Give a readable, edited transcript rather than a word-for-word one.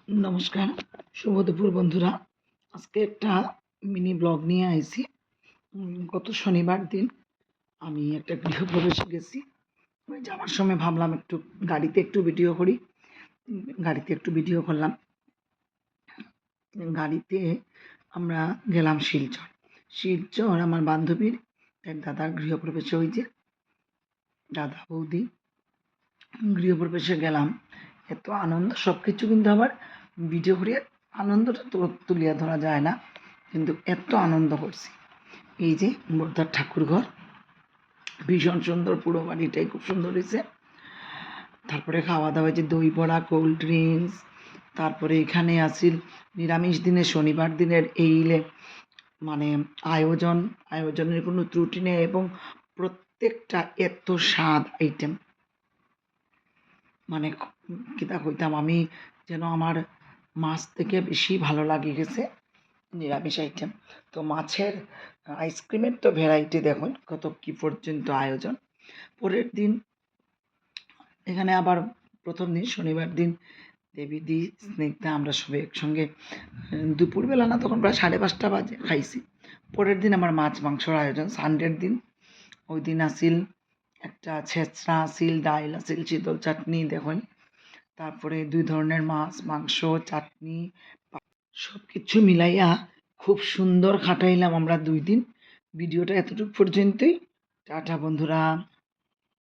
নমস্কার, শুভ দুপুর বন্ধুরা। আজকে একটা মিনি ব্লগ নিয়ে আইছি। গত শনিবার দিন আমি একটা গৃহপ্রবেশে গেছি। ওই যাওয়ার সময় ভাবলাম গাড়িতে একটু ভিডিও করি। গাড়িতে একটু ভিডিও করলাম। গাড়িতে আমরা গেলাম শিলচর। শিলচর আমার বান্ধবীর এক দাদার গৃহপ্রবেশে, ওই যে দাদা বৌদি গৃহপ্রবেশে গেলাম। এত আনন্দ, সব কিছু কিন্তু আবার ভিডিও করে আনন্দটা তো তুলিয়া ধরা যায় না, কিন্তু এত আনন্দ করছি। এই যে বোরদার ঠাকুরঘর, ভীষণ সুন্দর, পুরো বাড়িটাই খুব সুন্দর হয়েছে। তারপরে খাওয়া দাওয়া, যে দই বড়া, কোল্ড ড্রিঙ্কস, তারপরে এখানে আসিল নিরামিষ দিনে শনিবার দিনের মানে আয়োজনের কোনো ত্রুটি নেই, এবং প্রত্যেকটা এত স্বাদ আইটেম, মানে কিতা কইতাম, আমি যেন আমার মাছ থেকে বেশি ভালো লাগে গেছে নিরামিষ আইটেম। তো মাছের আইসক্রিমের তো ভ্যারাইটি দেখুন কত কি পর্যন্ত আয়োজন। পরের দিন এখানে আবার প্রথম দিন শনিবার দিন দেবীদি স্নিগ্ধা আমরা সবাই একসঙ্গে দুপুরবেলা না, তখন প্রায় 5:30 বাজে খাইছি। পরের দিন আমার মাছ মাংসর আয়োজন সানডের দিন। ওই দিন আসিল একটা ছেঁচড়া আসিল, ডাইল আসিল, শীতল চাটনি দেখুন, তারপরে 2 ধরনের মাছ, মাংস, চাটনি, সব কিছু মিলাইয়া খুব সুন্দর কাটাইলাম আমরা 2 দিন। ভিডিওটা এতটুকু পর্যন্তই। টাটা বন্ধুরা।